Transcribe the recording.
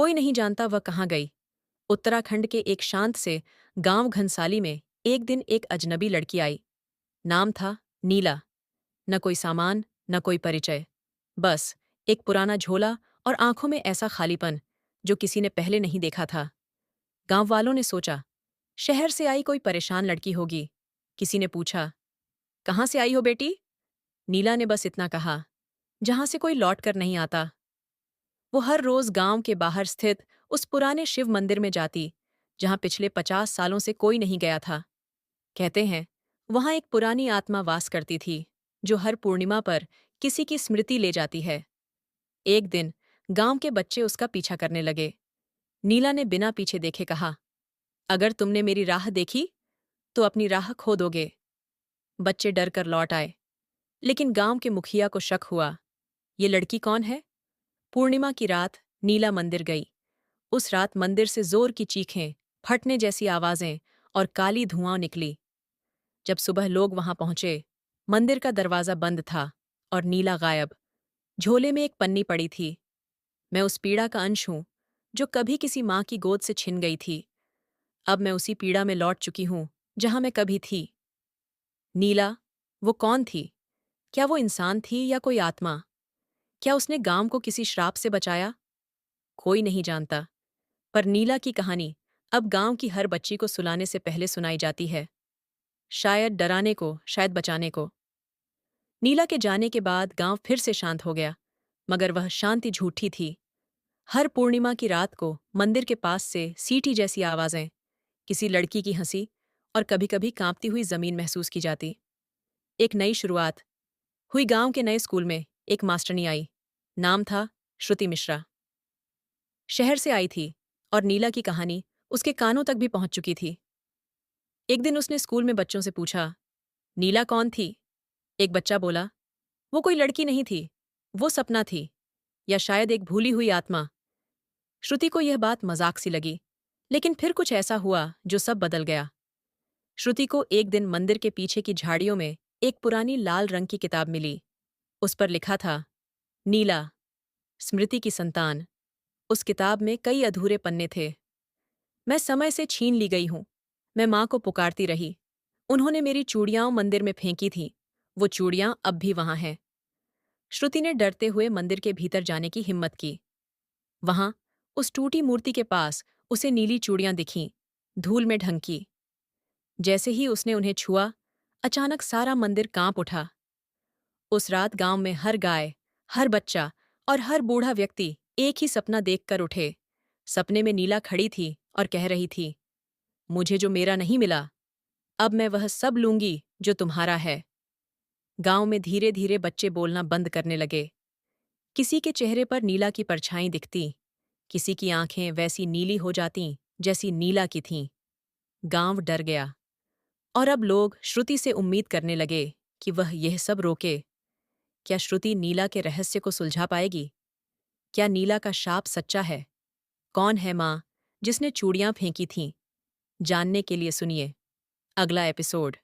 कोई नहीं जानता वह कहाँ गई। उत्तराखंड के एक शांत से गांव घनसाली में एक दिन एक अजनबी लड़की आई। नाम था नीला। न कोई सामान, न कोई परिचय। बस एक पुराना झोला और आंखों में ऐसा खालीपन जो किसी ने पहले नहीं देखा था। गांव वालों ने सोचा, शहर से आई कोई परेशान लड़की होगी। किसी ने पूछा, कहाँ से आई हो बेटी? नीला ने बस इतना कहा, जहां से कोई लौट कर नहीं आता। वो हर रोज गांव के बाहर स्थित उस पुराने शिव मंदिर में जाती, जहां पिछले 50 सालों से कोई नहीं गया था। कहते हैं, वहां एक पुरानी आत्मा वास करती थी, जो हर पूर्णिमा पर किसी की स्मृति ले जाती है। एक दिन गांव के बच्चे उसका पीछा करने लगे। नीला ने बिना पीछे देखे कहा, अगर तुमने मेरी राह देखी तो अपनी राह खो दोगे। बच्चे डर कर लौट आए, लेकिन गांव के मुखिया को शक हुआ, ये लड़की कौन है? पूर्णिमा की रात नीला मंदिर गई। उस रात मंदिर से जोर की चीखें, फटने जैसी आवाजें और काली धुआं निकली। जब सुबह लोग वहां पहुंचे, मंदिर का दरवाजा बंद था और नीला गायब। झोले में एक पन्नी पड़ी थी। मैं उस पीड़ा का अंश हूं, जो कभी किसी मां की गोद से छिन गई थी। अब मैं उसी पीड़ा में लौट चुकी हूं, जहां मैं कभी थी। नीला, वो कौन थी? क्या वो इंसान थी या कोई आत्मा? क्या उसने गांव को किसी श्राप से बचाया? कोई नहीं जानता। पर नीला की कहानी अब गांव की हर बच्ची को सुलाने से पहले सुनाई जाती है। शायद डराने को, शायद बचाने को। नीला के जाने के बाद गांव फिर से शांत हो गया, मगर वह शांति झूठी थी। हर पूर्णिमा की रात को मंदिर के पास से सीटी जैसी आवाजें, किसी लड़की की हंसी और कभी-कभी कांपती हुई जमीन महसूस की जाती। एक नई शुरुआत हुई। गांव के नए स्कूल में एक मास्टरनी आई। नाम था श्रुति मिश्रा। शहर से आई थी और नीला की कहानी उसके कानों तक भी पहुंच चुकी थी। एक दिन उसने स्कूल में बच्चों से पूछा, नीला कौन थी? एक बच्चा बोला, वो कोई लड़की नहीं थी, वो सपना थी, या शायद एक भूली हुई आत्मा। श्रुति को यह बात मजाक सी लगी, लेकिन फिर कुछ ऐसा हुआ जो सब बदल गया। श्रुति को एक दिन मंदिर के पीछे की झाड़ियों में एक पुरानी लाल रंग की किताब मिली। उस पर लिखा था, नीला, स्मृति की संतान। उस किताब में कई अधूरे पन्ने थे। मैं समय से छीन ली गई हूं। मैं मां को पुकारती रही। उन्होंने मेरी चूड़ियां मंदिर में फेंकी थीं। वो चूड़ियां अब भी वहां हैं। श्रुति ने डरते हुए मंदिर के भीतर जाने की हिम्मत की। वहां, उस टूटी मूर्ति के पास, उसे नीली चूड़ियां दिखीं, धूल में ढंकी। जैसे ही उसने उन्हें छुआ, अचानक सारा मंदिर कांप उठा। उस रात गांव में हर गाय, हर बच्चा और हर बूढ़ा व्यक्ति एक ही सपना देखकर उठे। सपने में नीला खड़ी थी और कह रही थी, मुझे जो मेरा नहीं मिला, अब मैं वह सब लूंगी जो तुम्हारा है। गांव में धीरे धीरे बच्चे बोलना बंद करने लगे। किसी के चेहरे पर नीला की परछाई दिखती, किसी की आंखें वैसी नीली हो जातीं जैसी नीला की थीं। गांव डर गया, और अब लोग श्रुति से उम्मीद करने लगे कि वह यह सब रोके। क्या श्रुति नीला के रहस्य को सुलझा पाएगी? क्या नीला का शाप सच्चा है? कौन है मां जिसने चूड़ियां फेंकी थीं? जानने के लिए सुनिए अगला एपिसोड।